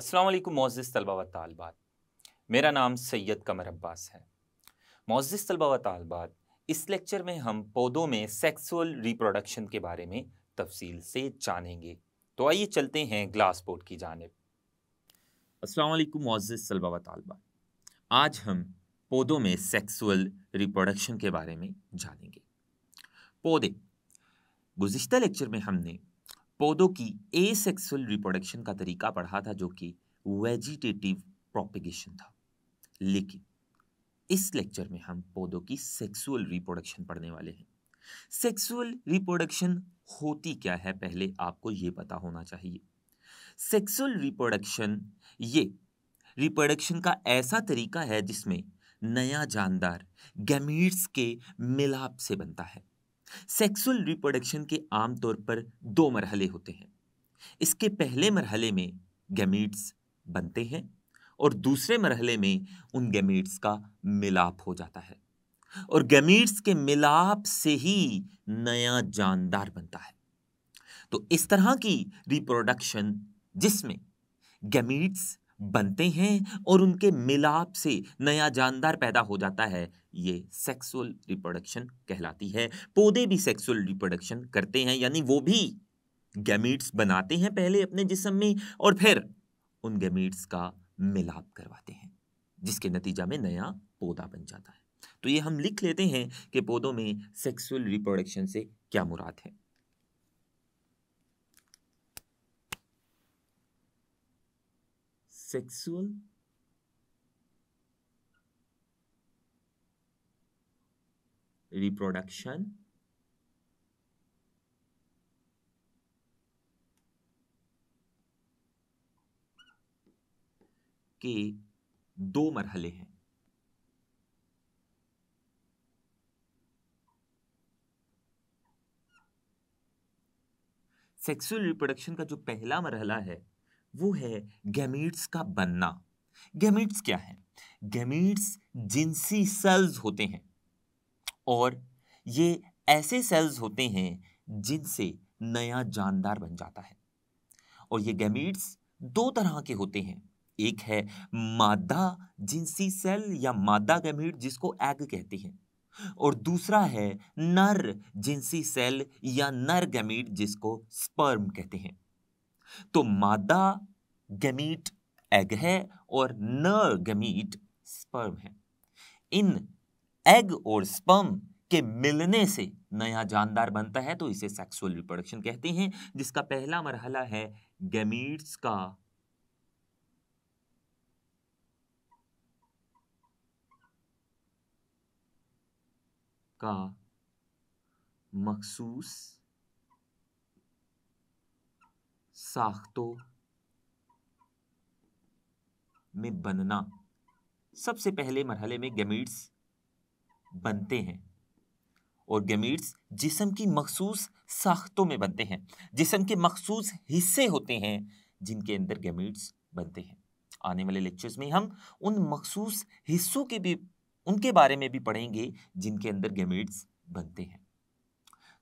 अस्सलाम वालेकुम मोअज़्ज़िज़ तलबा व तालिबात। मेरा नाम सैयद कमर अब्बास है। मोअज़्ज़िज़ तलबा व तालिबात, इस लेक्चर में हम पौधों में सेक्सुअल रिप्रोडक्शन के बारे में तफसील से जानेंगे। तो आइए चलते हैं ग्लास बोर्ड की जानिब। अस्सलाम वालेकुम मोअज़्ज़िज़ तलबा व तालिबात। आज हम पौधों में सेक्सुअल रिप्रोडक्शन के बारे में जानेंगे। पौधे, गुज़िश्ता लेक्चर में हमने पौधों की एसेक्सुअल रिप्रोडक्शन का तरीका पढ़ा था, जो कि वेजिटेटिव प्रोपेगेशन था। लेकिन इस लेक्चर में हम पौधों की सेक्सुअल रिप्रोडक्शन पढ़ने वाले हैं। सेक्सुअल रिप्रोडक्शन होती क्या है, पहले आपको ये पता होना चाहिए। सेक्सुअल रिप्रोडक्शन ये रिप्रोडक्शन का ऐसा तरीका है जिसमें नया जानदार गैमीट्स के मिलाप से बनता है। सेक्सुअल रिप्रोडक्शन के आमतौर पर दो मरहले होते हैं। इसके पहले मरहले में गैमीट्स बनते हैं और दूसरे मरहले में उन गैमीट्स का मिलाप हो जाता है, और गैमीट्स के मिलाप से ही नया जानदार बनता है। तो इस तरह की रिप्रोडक्शन जिसमें गैमीट्स बनते हैं और उनके मिलाप से नया जानदार पैदा हो जाता है, ये सेक्सुअल रिप्रोडक्शन कहलाती है। पौधे भी सेक्सुअल रिप्रोडक्शन करते हैं, यानी वो भी गैमीट्स बनाते हैं पहले अपने जिस्म में और फिर उन गैमीट्स का मिलाप करवाते हैं, जिसके नतीजा में नया पौधा बन जाता है। तो ये हम लिख लेते हैं कि पौधों में सेक्सुअल रिप्रोडक्शन से क्या मुराद है। सेक्सुअल रिप्रोडक्शन के दो मरहले हैं। सेक्सुअल रिप्रोडक्शन का जो पहला मरहला है वो है गैमीट्स का बनना। गैमीट्स क्या है? गैमीट्स जिनसी सेल्स होते हैं, और ये ऐसे सेल्स होते हैं जिनसे नया जानदार बन जाता है। और ये गैमीट्स दो तरह के होते हैं। एक है मादा जिनसी सेल या मादा गैमीट, जिसको एग कहते हैं, और दूसरा है नर जिनसी सेल या नर गैमीट, जिसको स्पर्म कहते हैं। तो मादा गैमीट एग है और नर गैमीट स्पर्म है। इन एग और स्पर्म के मिलने से नया जानदार बनता है, तो इसे सेक्सुअल रिप्रोडक्शन कहते हैं, जिसका पहला मरहला है गैमीट्स का मखसूस साख्तों में बनना। सबसे पहले मरहले में गैमीट्स बनते हैं, और गैमीट्स जिस्म की मखसूस साख्तों में बनते हैं। जिस्म के मखसूस हिस्से होते हैं जिनके अंदर गैमीट्स बनते हैं। आने वाले लेक्चर्स में हम उन मखसूस हिस्सों के भी उनके बारे में भी पढ़ेंगे जिनके अंदर गैमीट्स बनते हैं।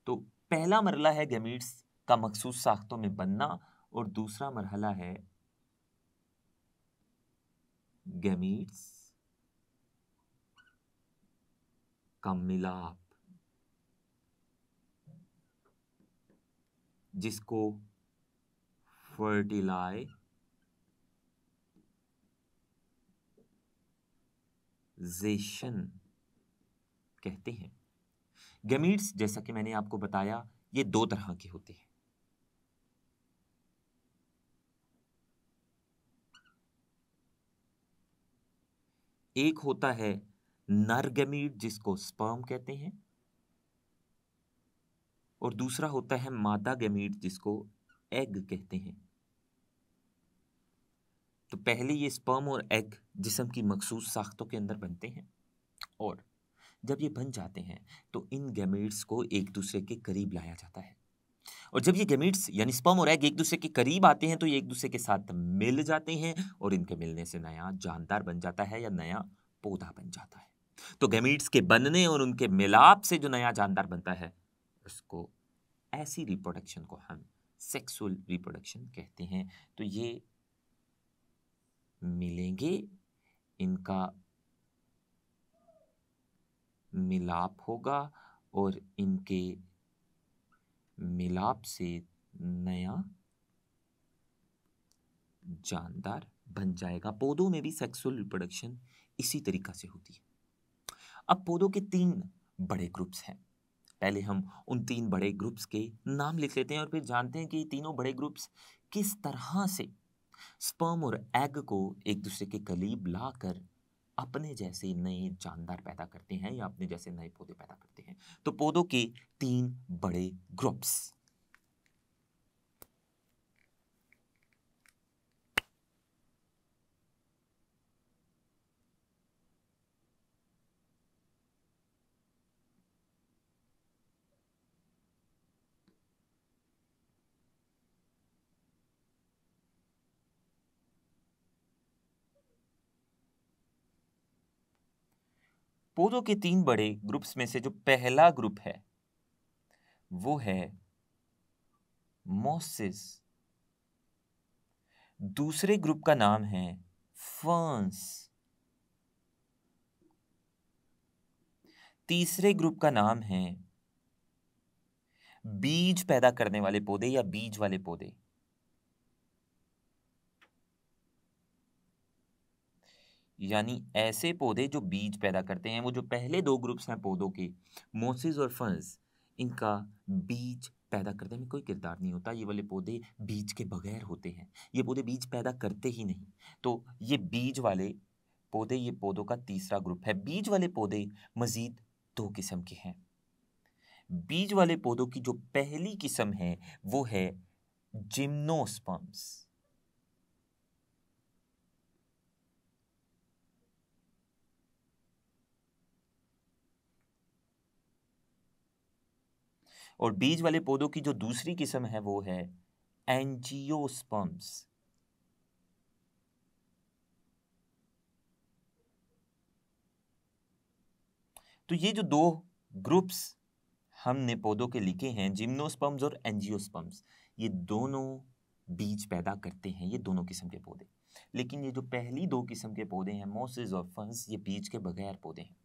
तो पहला मरहला है गैमीट्स का मखसूस साख्तों में बनना, और दूसरा मरहला है गैमीट्स का मिलाप, जिसको फर्टिलाइजेशन कहते हैं। गैमीट्स, जैसा कि मैंने आपको बताया, ये दो तरह के होते हैं। एक होता है नर गैमीट, जिसको स्पर्म कहते हैं, और दूसरा होता है मादा गैमीट, जिसको एग कहते हैं। तो पहले ये स्पर्म और एग जिस्म की मखसूस साख्तों के अंदर बनते हैं, और जब ये बन जाते हैं तो इन गैमीट्स को एक दूसरे के करीब लाया जाता है। और जब ये गैमीट्स यानी स्पर्म और एग एक दूसरे के करीब आते हैं तो ये एक दूसरे के साथ मिल जाते हैं, और इनके मिलने से नया जानदार बन जाता है या नया पौधा बन जाता है। तो गैमीट्स के बनने और उनके मिलाप से जो नया जानदार बनता है, उसको ऐसी रिप्रोडक्शन को हम सेक्सुअल रिप्रोडक्शन कहते हैं। तो ये मिलेंगे, इनका मिलाप होगा और इनके मिलाप से नया जानदार बन जाएगा। पौधों में भी सेक्सुअल रिप्रोडक्शन इसी तरीका से होती है। अब पौधों के 3 बड़े ग्रुप्स हैं। पहले हम उन 3 बड़े ग्रुप्स के नाम लिख लेते हैं और फिर जानते हैं कि ये तीनों बड़े ग्रुप्स किस तरह से स्पर्म और एग को एक दूसरे के करीब लाकर अपने जैसे नए जानदार पैदा करते हैं या अपने जैसे नए पौधे पैदा करते हैं। तो पौधों के 3 बड़े ग्रुप्स। पौधों के 3 बड़े ग्रुप्स में से जो पहला ग्रुप है वो है मॉसेस। दूसरे ग्रुप का नाम है फर्न्स। तीसरे ग्रुप का नाम है बीज पैदा करने वाले पौधे या बीज वाले पौधे। यानी ऐसे पौधे जो बीज पैदा करते हैं। वो जो पहले 2 ग्रुप्स हैं पौधों के, मोसेस और फर्न्स, इनका बीज पैदा करने में कोई किरदार नहीं होता। ये वाले पौधे बीज के बगैर होते हैं। ये पौधे बीज पैदा करते ही नहीं। तो ये बीज वाले पौधे, ये पौधों का तीसरा ग्रुप है। बीज वाले पौधे मजीद 2 किस्म के हैं। बीज वाले पौधों की जो पहली किस्म है वो है जिम्नोस्पर्म्स। और बीज वाले पौधों की जो दूसरी किस्म है वो है एंजियोस्पर्म्स। तो ये जो 2 ग्रुप्स हमने पौधों के लिखे हैं, जिम्नोस्पर्म्स और एंजियोस्पर्म्स, ये दोनों बीज पैदा करते हैं, ये दोनों किस्म के पौधे। लेकिन ये जो पहली 2 किस्म के पौधे हैं, मोसेस और फर्न्स, ये बीज के बगैर पौधे हैं।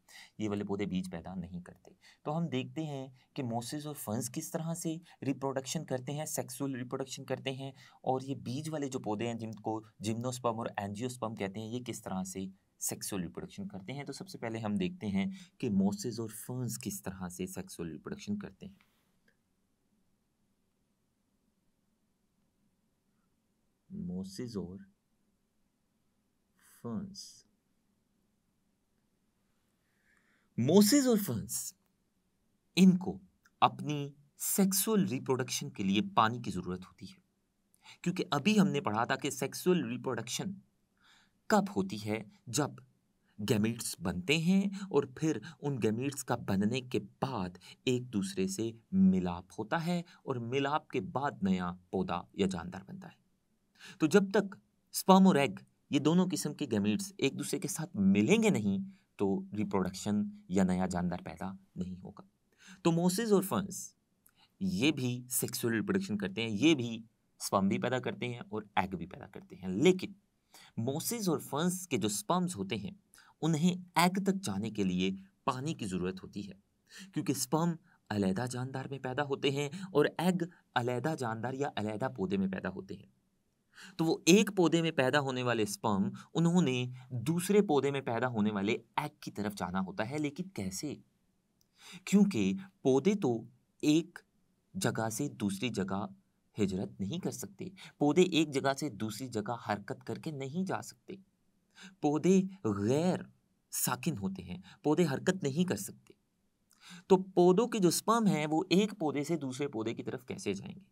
ये वाले पौधे बीज पैदा नहीं करते। तो हम देखते हैं कि मोसेस और फर्न्स किस तरह से रिप्रोडक्शन करते हैं, सेक्सुअल रिप्रोडक्शन करते हैं, और ये बीज वाले जो पौधे हैं जिनको जिम्नोस्पर्म और एंजियोस्पर्म कहते हैं, ये किस तरह से सेक्सुअल रिप्रोडक्शन करते हैं। तो सबसे पहले हम देखते हैं कि मोसेस और फर्न्स किस तरह से सेक्सुअल रिप्रोडक्शन करते हैं। मोसेस और फर्न्स। मोसेस और फर्न्स, इनको अपनी सेक्सुअल रिप्रोडक्शन के लिए पानी की जरूरत होती है। क्योंकि अभी हमने पढ़ा था कि सेक्सुअल रिप्रोडक्शन कब होती है, जब गैमीट्स बनते हैं और फिर उन गैमीट्स का बनने के बाद एक दूसरे से मिलाप होता है और मिलाप के बाद नया पौधा या जानदार बनता है। तो जब तक स्पर्म और एग, ये दोनों किस्म के गैमीट्स एक दूसरे के साथ मिलेंगे नहीं, तो रिप्रोडक्शन या नया जानदार पैदा नहीं होगा। तो मोसेस और फर्न्स ये भी सेक्सुअल रिप्रोडक्शन करते हैं। ये भी स्पर्म भी पैदा करते हैं और एग भी पैदा करते हैं। लेकिन मोसेस और फर्न्स के जो स्पर्म्स होते हैं, उन्हें एग तक जाने के लिए पानी की जरूरत होती है। क्योंकि स्पर्म अलैदा जानदार में पैदा होते हैं और एग अलैदा जानदार या अलैदा पौधे में पैदा होते हैं। तो वो एक पौधे में पैदा होने वाले स्पर्म, उन्होंने दूसरे पौधे में पैदा होने वाले एग की तरफ जाना होता है। लेकिन कैसे? क्योंकि पौधे तो एक जगह से दूसरी जगह हिजरत नहीं कर सकते। पौधे एक जगह से दूसरी जगह हरकत करके नहीं जा सकते। पौधे गैर साकिन होते हैं, पौधे हरकत नहीं कर सकते। तो पौधों के जो स्पर्म हैं वो एक पौधे से दूसरे पौधे की तरफ कैसे जाएंगे?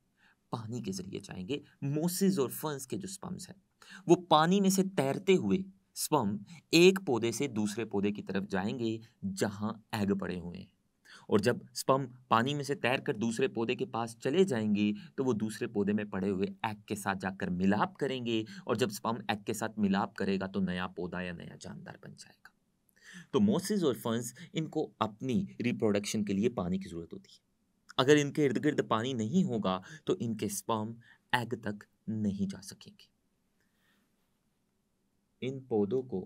पानी के जरिए जाएंगे। मोसेस और फर्न्स के जो स्पर्म्स हैं, वो पानी में से तैरते हुए स्पर्म एक पौधे से दूसरे पौधे की तरफ जाएंगे जहां एग पड़े हुए हैं। और जब स्पर्म पानी में से तैरकर दूसरे पौधे के पास चले जाएंगे, तो वो दूसरे पौधे में पड़े हुए एग के साथ जाकर मिलाप करेंगे। और जब स्पर्म एग के साथ मिलाप करेगा तो नया पौधा या नया जानदार बन जाएगा। तो मोसेस और फर्न्स, इनको अपनी रिप्रोडक्शन के लिए पानी की जरूरत होती है। अगर इनके इर्द गिर्द पानी नहीं होगा तो इनके स्पर्म एग तक नहीं जा सकेंगे। इन पौधों को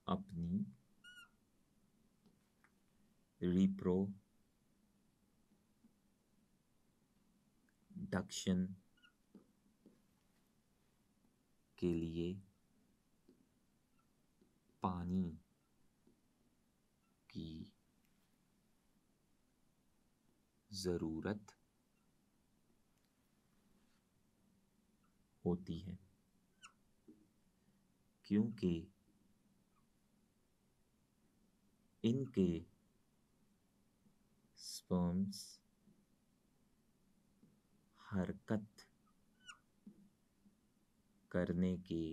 अपनी रिप्रोडक्शन के लिए पानी की जरूरत होती है, क्योंकि इनके स्पर्म्स हरकत करने के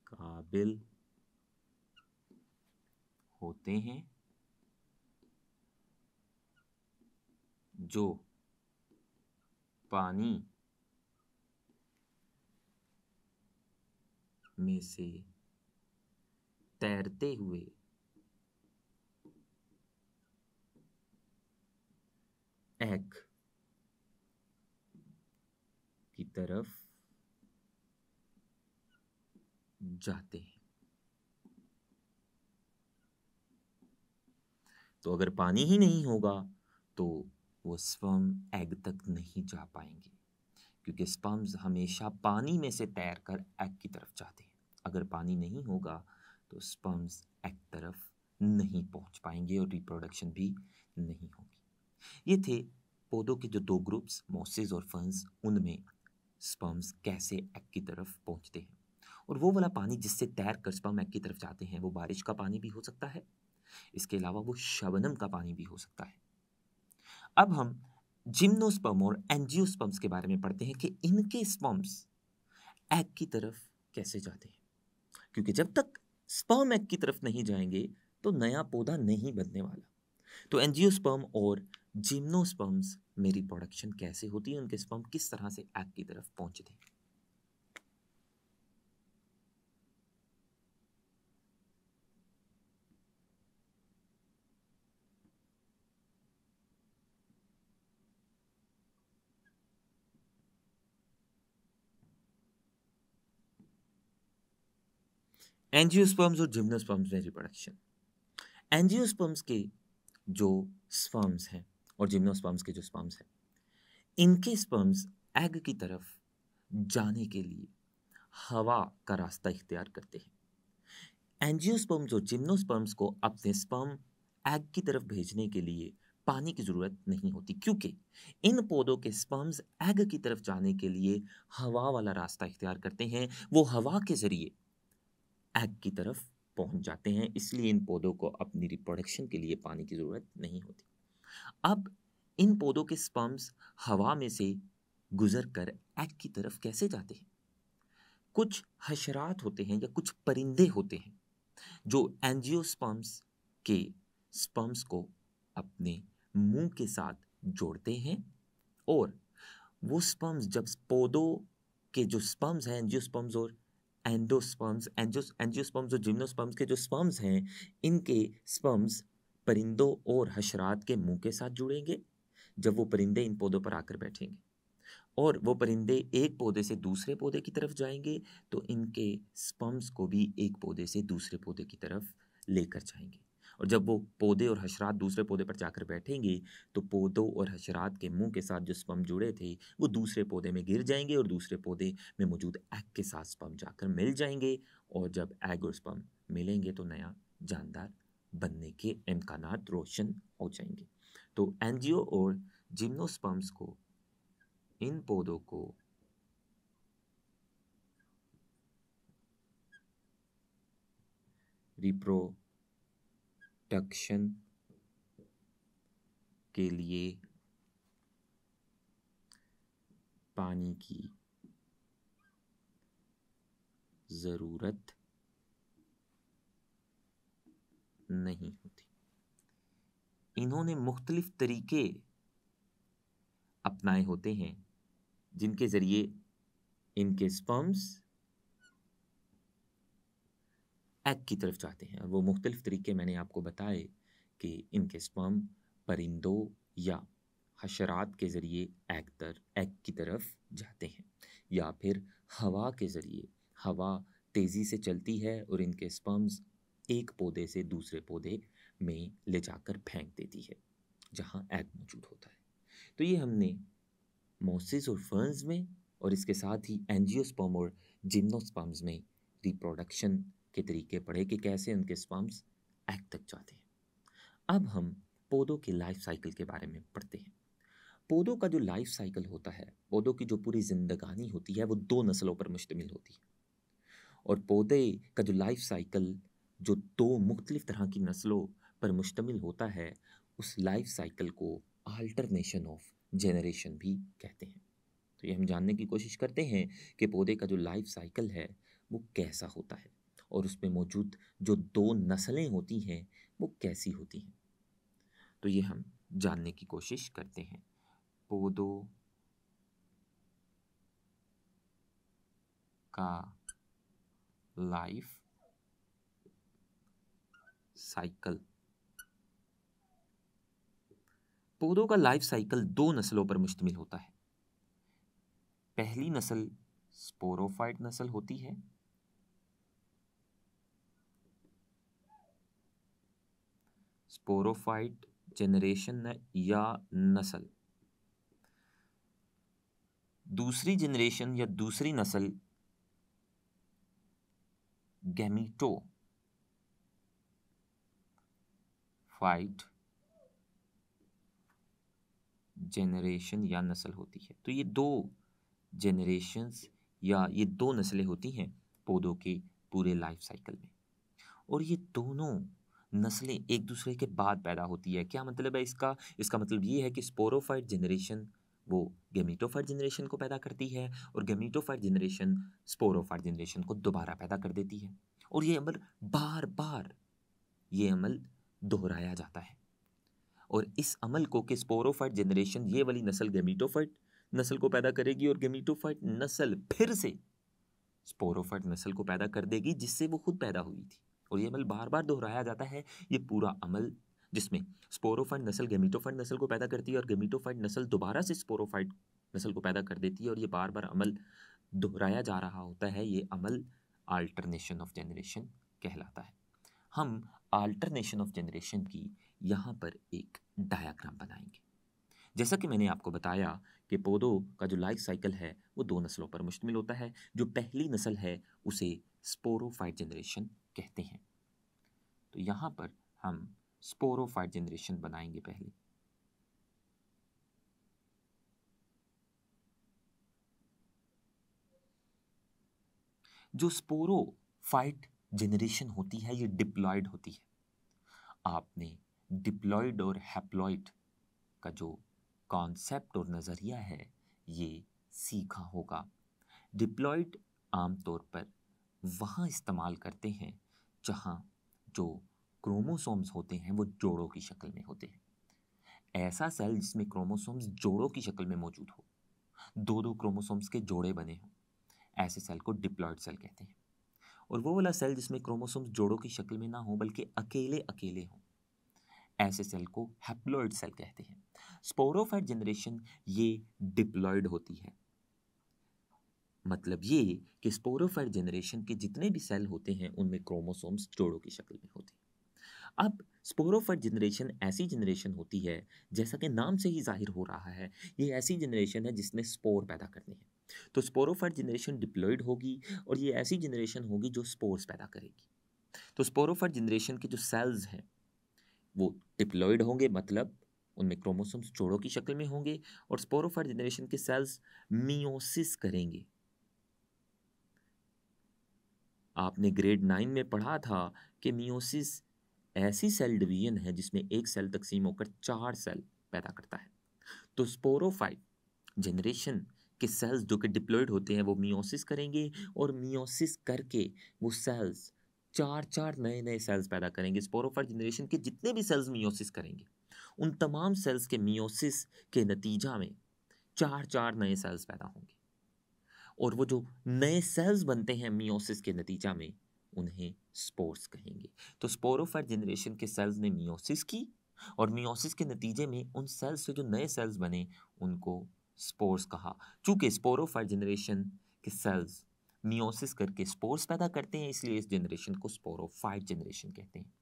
काबिल होते हैं, जो पानी में से तैरते हुए एग की तरफ जाते हैं। तो अगर पानी ही नहीं होगा तो वो स्पर्म एग तक नहीं जा पाएंगे, क्योंकि स्पर्म्स हमेशा पानी में से तैरकर एग की तरफ जाते हैं। अगर पानी नहीं होगा तो स्पर्म्स एग तरफ नहीं पहुंच पाएंगे और रिप्रोडक्शन भी नहीं होगी। ये थे पौधों के जो दो ग्रुप्स, मॉसेस और फर्न्स, उनमें स्पर्म्स कैसे एग की तरफ पहुंचते हैं। और वो वाला पानी जिससे तैरकर स्पर्म एग की तरफ जाते हैं वो बारिश का पानी भी हो सकता है, इसके अलावा वो शबनम का पानी भी हो सकता है। अब हम जिम्नोस्पर्म और एंजियोस्पर्म्स के बारे में पढ़ते हैं कि इनके स्पर्म्स एग की तरफ कैसे जाते हैं, क्योंकि जब तक स्पर्म एग की तरफ नहीं जाएंगे तो नया पौधा नहीं बनने वाला। तो एंजियोस्पर्म और जिम्नोस्पर्म्स में रिप्रोडक्शन कैसे होती है, उनके स्पर्म किस तरह से एग की तरफ पहुंचते हैं। एंजियोस्पर्म्स और जिम्नोस्पर्म्स में रिप्रोडक्शन। एंजियोस्पर्म्स के जो स्पर्म्स हैं और जिम्नोस्पर्म्स के जो स्पर्म्स हैं, इनके स्पर्म्स एग की तरफ जाने के लिए हवा का रास्ता इख्तियार करते हैं। एंजियोस्पर्म्स और जिम्नोस्पर्म्स को अपने स्पर्म एग की तरफ भेजने के लिए पानी की जरूरत नहीं होती, क्योंकि इन पौधों के स्पर्म्स एग की तरफ जाने के लिए हवा वाला रास्ता इख्तियार करते हैं। वो हवा के जरिए एग की तरफ पहुंच जाते हैं, इसलिए इन पौधों को अपनी रिप्रोडक्शन के लिए पानी की जरूरत नहीं होती। अब इन पौधों के स्पर्म्स हवा में से गुजर कर एग की तरफ कैसे जाते हैं। कुछ हशरात होते हैं या कुछ परिंदे होते हैं जो एंजियोस्पर्म्स के स्पर्म्स को अपने मुंह के साथ जोड़ते हैं, और वो स्पर्म्स जब पौधों के जो स्पर्म्स हैं, एंजियोस्पर्म्स और एंजियोस्पर्म्स और जिम्नोस्पर्म्स के जो स्पर्म्स हैं, इनके स्पर्म्स परिंदों और हशरात के मुंह के साथ जुड़ेंगे। जब वो परिंदे इन पौधों पर आकर बैठेंगे और वो परिंदे एक पौधे से दूसरे पौधे की तरफ जाएंगे, तो इनके स्पर्म्स को भी एक पौधे से दूसरे पौधे की तरफ लेकर जाएंगे। और जब वो पौधे और हशरात दूसरे पौधे पर जाकर बैठेंगे तो पौधों और हशरात के मुंह के साथ जो स्पर्म जुड़े थे वो दूसरे पौधे में गिर जाएंगे और दूसरे पौधे में मौजूद एग के साथ स्पर्म जाकर मिल जाएंगे, और जब एग और स्पर्म मिलेंगे तो नया जानदार बनने के इम्कानात रोशन हो जाएंगे। तो एंजियो और जिम्नोस्पर्म्स को, इन पौधों को रिप्रोडक्शन के लिए पानी की जरूरत नहीं होती। इन्होंने मुख्तलिफ तरीके अपनाए होते हैं जिनके जरिए इनके स्पर्म्स एग की तरफ जाते हैं, और वो मुख्तलिफ तरीके मैंने आपको बताए कि इनके स्पर्म परिंदों या हशरात के ज़रिए एग की तरफ जाते हैं, या फिर हवा के ज़रिए, हवा तेज़ी से चलती है और इनके स्पर्म्स एक पौधे से दूसरे पौधे में ले जाकर फेंक देती है जहाँ एग मौजूद होता है। तो ये हमने मॉसेस और फर्न्स में और इसके साथ ही एंजियोस्पर्म और जिम्नोस्पर्म्स में रिप्रोडक्शन के तरीके पढ़े कि कैसे उनके स्पर्म्स एग तक जाते हैं। अब हम पौधों के लाइफ साइकिल के बारे में पढ़ते हैं। पौधों का जो लाइफ साइकिल होता है, पौधों की जो पूरी जिंदगानी होती है, वो 2 नस्लों पर मुश्तमिल होती है। और पौधे का जो लाइफ साइकिल जो 2 मुख्तलिफ तरह की नस्लों पर मुश्तमिल होता है, उस लाइफ साइकिल को अल्टरनेशन ऑफ जनरेशन भी कहते हैं। तो ये हम जानने की कोशिश करते हैं कि पौधे का जो लाइफ साइकिल है वो कैसा होता है और उसमें मौजूद जो 2 नस्लें होती हैं वो कैसी होती हैं। तो ये हम जानने की कोशिश करते हैं। पौधों का लाइफ साइकिल। पौधों का लाइफ साइकिल 2 नस्लों पर मुश्तमिल होता है। पहली नस्ल स्पोरोफाइट नस्ल होती है, स्पोरोफाइट जनरेशन या नस्ल। दूसरी जनरेशन या दूसरी नस्ल गैमीटोफाइट जनरेशन या नस्ल होती है। तो ये 2 जनरेशन्स या ये 2 नस्लें होती हैं पौधों के पूरे लाइफ साइकिल में, और ये दोनों नस्लें एक दूसरे के बाद पैदा होती है। क्या मतलब है इसका? इसका मतलब ये है कि स्पोरोफाइट जनरेशन वो गैमीटोफाइट जनरेशन को पैदा करती है और गैमीटोफाइट जनरेशन स्पोरोफाइट जनरेशन को दोबारा पैदा कर देती है, और ये अमल बार बार ये अमल दोहराया जाता है। और इस अमल को कि स्पोरोफाइट जनरेशन ये वाली नस्ल गैमीटोफाइट नस्ल को पैदा करेगी और गैमीटोफाइट नस्ल फिर से स्पोरोफाइट नस्ल को पैदा कर देगी जिससे वो खुद पैदा हुई थी, और ये अमल बार बार दोहराया जाता है। ये पूरा अमल जिसमें स्पोरोफाइट नस्ल गैमीटोफाइट नस्ल को पैदा करती है और गैमीटोफाइट नस्ल दोबारा से स्पोरोफाइट नस्ल को पैदा कर देती है, और ये बार बार अमल दोहराया जा रहा होता है। ये अमल अल्टरनेशन ऑफ जनरेशन कहलाता है। हम अल्टरनेशन ऑफ जनरेशन की यहाँ पर एक डायग्राम बनाएंगे। जैसा कि मैंने आपको बताया कि पौधों का जो लाइफ साइकिल है वो 2 नस्लों पर मुश्तमिल होता है। जो पहली नस्ल है उसे स्पोरोफाइट जनरेशन कहते हैं। तो यहाँ पर हम स्पोरोफाइट जनरेशन बनाएंगे पहले। जो स्पोरोफाइट जनरेशन होती है ये डिप्लॉयड होती है। आपने डिप्लॉयड और हैप्लॉयड का जो कॉन्सेप्ट और नज़रिया है ये सीखा होगा। डिप्लॉयड आमतौर पर वहाँ इस्तेमाल करते हैं जहाँ जो क्रोमोसोम्स होते हैं वो जोड़ों की शक्ल में होते हैं। ऐसा सेल जिसमें क्रोमोसोम्स जोड़ों की शक्ल में मौजूद हो, 2-2 क्रोमोसोम्स के जोड़े बने हों, ऐसे सेल को डिप्लॉयड सेल कहते हैं। और वो वाला सेल जिसमें क्रोमोसोम्स जोड़ों की शक्ल में ना हो बल्कि अकेले अकेले हों, ऐसे सेल को हैप्लॉयड सेल कहते हैं। स्पोरोफाइट जनरेशन ये डिप्लॉयड होती है। मतलब ये कि स्पोरोफाइट जनरेशन के जितने भी सेल होते हैं उनमें क्रोमोसोम्स जोड़ों की शक्ल में होते हैं। अब स्पोरोफाइट जनरेशन ऐसी जनरेशन होती है, जैसा कि नाम से ही जाहिर हो रहा है, ये ऐसी जनरेशन है जिसने स्पोर पैदा करने हैं। तो स्पोरोफाइट जनरेशन डिप्लॉयड होगी और ये ऐसी जनरेशन होगी जो स्पोर्स पैदा करेगी। तो स्पोरोफाइट जनरेशन के जो सेल्स हैं वो डिप्लॉयड होंगे, मतलब उनमें क्रोमोसोम्स जोड़ों की शक्ल में होंगे, और स्पोरोफाइट जनरेशन के सेल्स मियोसिस करेंगे। आपने ग्रेड 9 में पढ़ा था कि मियोसिस ऐसी सेल डिवीजन है जिसमें एक सेल तकसीम होकर 4 सेल पैदा करता है। तो स्पोरोफाइट जनरेशन के सेल्स जो कि डिप्लॉयड होते हैं वो मियोसिस करेंगे, और मियोसिस करके वो सेल्स 4-4 नए नए सेल्स पैदा करेंगे। स्पोरोफाइट जनरेशन के जितने भी सेल्स मियोसिस करेंगे उन तमाम सेल्स के मियोसिस के नतीजा में 4-4 नए सेल्स पैदा होंगे, और वो जो नए सेल्स बनते हैं मियोसिस के नतीजा में उन्हें स्पोर्स कहेंगे। तो स्पोरोफाइट जनरेशन के सेल्स ने मियोसिस की और मियोसिस के नतीजे में उन सेल्स से जो नए सेल्स बने उनको स्पोर्स कहा। चूंकि स्पोरोफाइट जनरेशन के सेल्स मियोसिस करके स्पोर्स पैदा करते हैं, इसलिए इस जनरेशन को स्पोरोफाइट जनरेशन कहते हैं।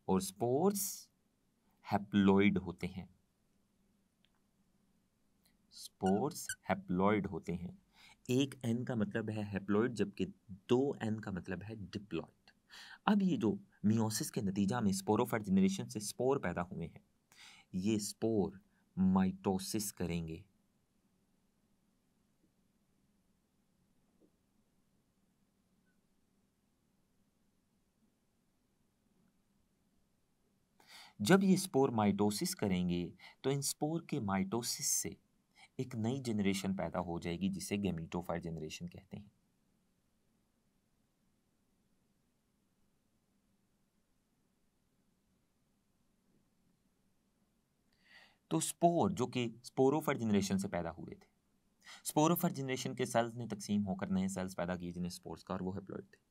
और स्पोर्स हैप्लॉइड होते हैं। स्पोर्स हैप्लॉइड होते हैं। एक एन का मतलब है हैप्लॉइड, जबकि 2 एन का मतलब है डिप्लॉइड। अब ये जो मियोसिस के नतीजा में स्पोरोफाइट जनरेशन से स्पोर पैदा हुए हैं, ये स्पोर माइटोसिस करेंगे। जब ये स्पोर माइटोसिस करेंगे तो इन स्पोर के माइटोसिस से एक नई जनरेशन पैदा हो जाएगी जिसे गैमीटोफाइट जनरेशन कहते हैं। तो स्पोर जो कि स्पोरोफाइट जनरेशन से पैदा हुए थे, स्पोरोफाइट जनरेशन के सेल्स ने तकसीम होकर नए सेल्स पैदा किए जिन्हें स्पोर्स का, और वो हैप्लॉइड थे।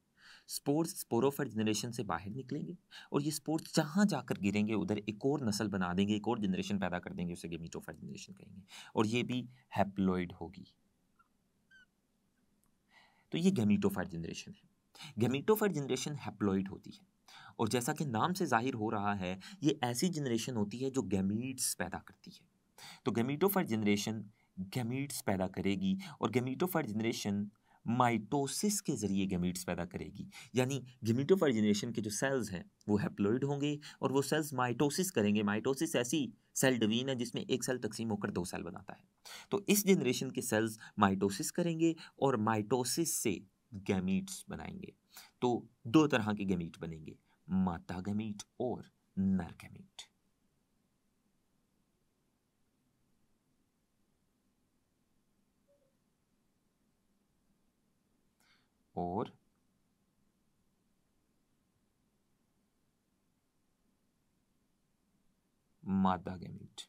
स्पोर्स स्पोरोफाइट जनरेशन से बाहर निकलेंगे और ये स्पोर्स जहां जाकर गिरेंगे उधर एक और नस्ल बना देंगे, एक और जनरेशन पैदा कर देंगे, उसे गैमीटोफाइट जनरेशन कहेंगे, और ये भी हैप्लॉइड होगी। तो ये गैमीटोफाइट जनरेशन है। गैमीटोफाइट जनरेशन हैप्लॉइड होती है, और जैसा कि नाम से जाहिर हो रहा है, ये ऐसी जनरेशन होती है जो गैमीट्स पैदा करती है। तो गैमीटोफाइट जनरेशन गैमीट्स पैदा करेगी, और गैमीटोफाइट जनरेशन माइटोसिस के जरिए गैमीट्स पैदा करेगी। यानी गैमीटोफाइट जनरेशन के जो सेल्स हैं वो हैप्लॉइड होंगे और वो सेल्स माइटोसिस करेंगे। माइटोसिस ऐसी सेल डिवीजन है जिसमें एक सेल तकसीम होकर 2 सेल बनाता है। तो इस जनरेशन के सेल्स माइटोसिस करेंगे और माइटोसिस से गैमीट्स बनाएंगे। तो 2 तरह के गैमीट बनेंगे, मादा गैमीट और नर गैमीट। और मादा गैमीट,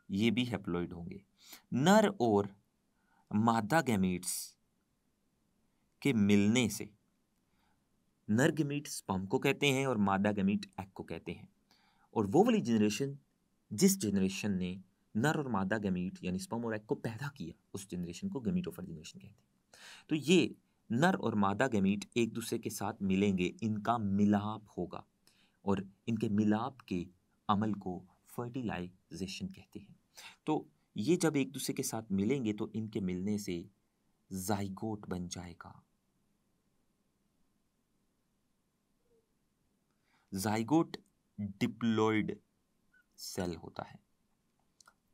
ये भी हैप्लॉइड होंगे। नर और मादा गैमीट्स के मिलने से नर गैमीट स्पर्म को कहते हैं और मादा गैमीट एग को कहते हैं। और वो वाली जनरेशन जिस जनरेशन ने नर और मादा गैमीट यानी स्पर्म और एग को पैदा किया, उस जनरेशन को गैमीटोफाइट जनरेशन कहते हैं। तो ये नर और मादा गैमीट एक दूसरे के साथ मिलेंगे, इनका मिलाप होगा, और इनके मिलाप के अमल को फर्टिलाइजेशन कहते हैं। तो ये जब एक दूसरे के साथ मिलेंगे तो इनके मिलने से जाइगोट बन जाएगा। जाइगोट डिप्लॉइड सेल होता है।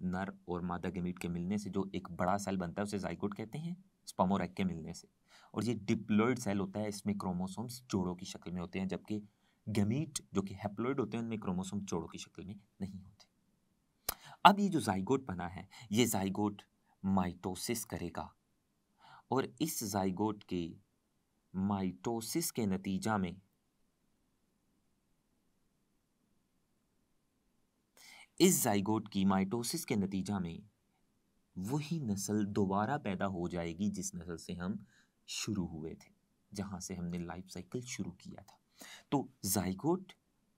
नर और मादा गैमीट के मिलने से जो एक बड़ा सेल बनता है उसे जाइगोट कहते हैं, स्पर्म और एग के मिलने से। और ये डिप्लॉइड सेल होता है, इसमें क्रोमोसोम्स जोड़ों की शक्ल में होते हैं, जबकि गैमीट जो कि हैप्लॉइड होते हैं उनमें क्रोमोसोम जोड़ों की शक्ल में नहीं होते। अब ये जो जाइगोट बना है, ये जाइगोट माइटोसिस करेगा, और इस जाइगोट के माइटोसिस के नतीजा में इस जाइगोट की माइटोसिस के नतीजा में वही नस्ल दोबारा पैदा हो जाएगी जिस नस्ल से हम शुरू हुए थे, जहां से हमने लाइफ साइकिल शुरू किया था। तो जाइगोट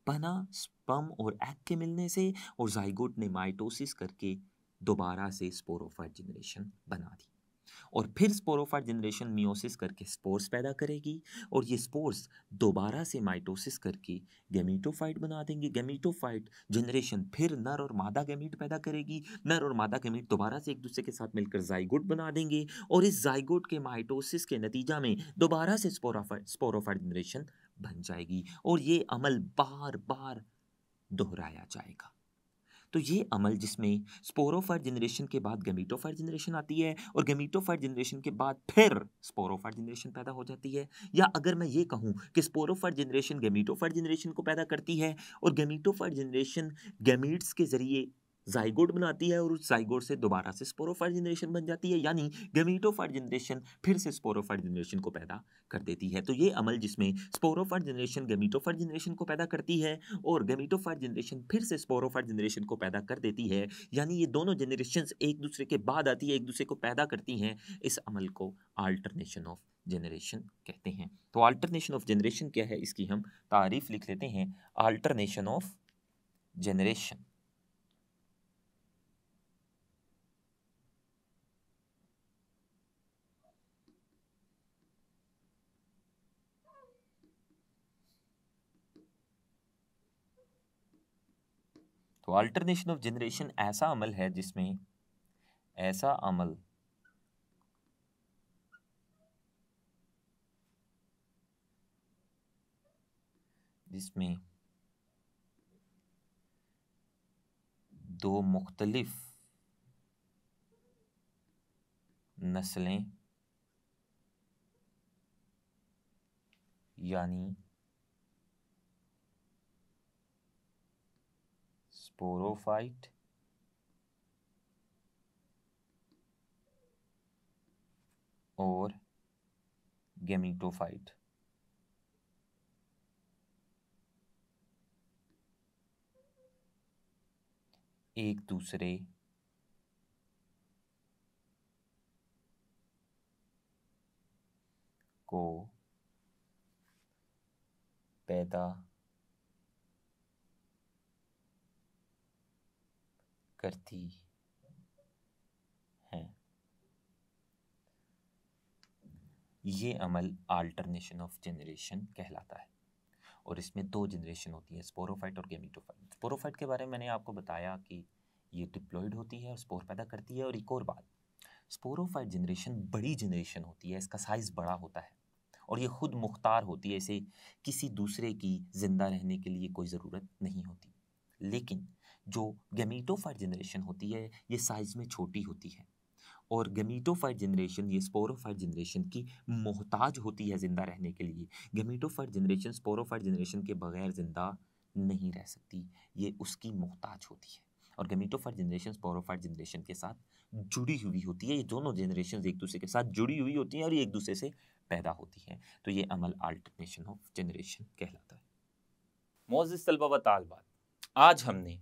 बना स्पर्म और एग के मिलने से, और जाइगोट ने माइटोसिस करके दोबारा से स्पोरोफाइट जनरेशन बना दी, और फिर स्पोरोफाइट जनरेशन मियोसिस करके स्पोर्स पैदा करेगी, और ये स्पोर्स दोबारा से माइटोसिस करके गैमीटोफाइट बना देंगे। गैमीटोफाइट जनरेशन फिर नर और मादा गैमीट पैदा करेगी, नर और मादा गैमीट दोबारा से एक दूसरे के साथ मिलकर जाइगोट बना देंगे, और इस जाइगोट के माइटोसिस के नतीजा में दोबारा से स्पोरोफाइट जनरेशन बन जाएगी, और ये अमल बार बार दोहराया जाएगा। तो ये अमल जिसमें स्पोरोफाइट जनरेशन के बाद गैमीटोफाइट जनरेशन आती है, और गैमीटोफाइट जनरेशन के बाद फिर स्पोरोफाइट जनरेशन पैदा हो जाती है, या अगर मैं ये कहूँ कि स्पोरोफाइट जनरेशन गैमीटोफाइट जनरेशन को पैदा करती है, और गैमीटोफाइट जनरेशन गैमीट्स के जरिए जाइगोट बनाती है और उस जाइगोट से दोबारा से स्पोरोफाइट जनरेशन बन जाती है, यानी गैमीटोफाइट जनरेशन फिर से स्पोरोफाइट जनरेशन को पैदा कर देती है। तो ये अमल जिसमें स्पोरोफाइट जनरेशन गैमीटोफाइट जनरेशन को पैदा करती है और गैमीटोफाइट जनरेशन फिर से स्पोरोफाइट जनरेशन को पैदा कर देती है, यानी ये दोनों जनरेशंस एक दूसरे के बाद आती है, एक दूसरे को पैदा करती हैं, इस अमल को अल्टरनेशन ऑफ जनरेशन कहते हैं। तो अल्टरनेशन ऑफ जनरेशन क्या है, इसकी हम तारीफ लिख लेते हैं, अल्टरनेशन ऑफ जनरेशन। तो अल्टरनेशन ऑफ जनरेशन ऐसा अमल है जिसमें ऐसा अमल जिसमें दो मुख्तलिफ नस्लें यानी स्पोरोफाइट और गैमीटोफाइट एक दूसरे को पैदा करती हैं। ये अमल अल्टरनेशन ऑफ जनरेशन कहलाता है और इसमें दो जनरेशन होती है, स्पोरोफाइट और गैमीटोफाइट। स्पोरोफाइट के बारे में मैंने आपको बताया कि ये डिप्लॉयड होती है और स्पोर पैदा करती है। और एक और बात, स्पोरोफाइट जनरेशन बड़ी जनरेशन होती है, इसका साइज़ बड़ा होता है और ये खुद मुख्तार होती है, इसे किसी दूसरे की जिंदा रहने के लिए कोई ज़रूरत नहीं होती। लेकिन जो गैमीटोफाइट जनरेशन होती है ये साइज़ में छोटी होती है और गैमीटोफाइट जनरेशन ये स्पोरोफाइट जनरेशन की मोहताज होती है ज़िंदा रहने के लिए। गैमीटोफाइट जनरेशन स्पोरोफाइट जनरेशन के बगैर ज़िंदा नहीं रह सकती, ये उसकी मोहताज होती है। और गैमीटोफाइट जनरेशन स्पोरोफाइट जनरेशन के साथ जुड़ी हुई होती है, ये दोनों जनरेशन एक दूसरे के साथ जुड़ी हुई होती हैं और ये एक दूसरे से पैदा होती हैं। तो ये अमल अल्टरनेशन ऑफ जनरेशन कहलाता है। मोअज़्ज़िज़ तलबा व तालिबात, आज हमने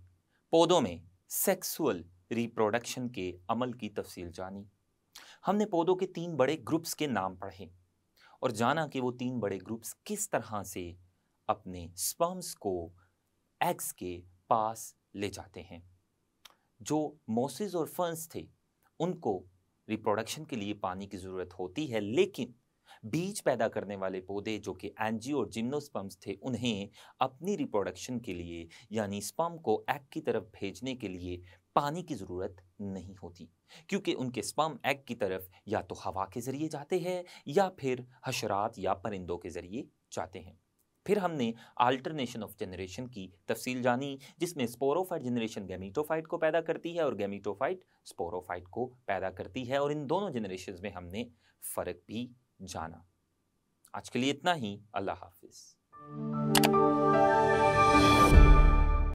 पौधों में सेक्सुअल रिप्रोडक्शन के अमल की तफसील जानी। हमने पौधों के 3 बड़े ग्रुप्स के नाम पढ़े और जाना कि वो 3 बड़े ग्रुप्स किस तरह से अपने स्पर्म्स को एग्स के पास ले जाते हैं। जो मॉसेस और फर्न्स थे उनको रिप्रोडक्शन के लिए पानी की ज़रूरत होती है, लेकिन बीज पैदा करने वाले पौधे जो कि एंजियो और जिम्नोस्पर्म्स थे, उन्हें अपनी रिप्रोडक्शन के लिए यानी स्पर्म को एग की तरफ भेजने के लिए पानी की ज़रूरत नहीं होती, क्योंकि उनके स्पर्म एग की तरफ या तो हवा के ज़रिए जाते हैं या फिर हशरात या परिंदों के ज़रिए जाते हैं। फिर हमने अल्टरनेशन ऑफ जनरेशन की तफसील जानी, जिसमें स्पोरोफाइट जनरेशन गैमीटोफाइट को पैदा करती है और गैमीटोफाइट स्पोरोफाइट को पैदा करती है, और इन दोनों जनरेशंस में हमने फ़र्क भी जाना। आज के लिए इतना ही। अल्लाह हाफिज़।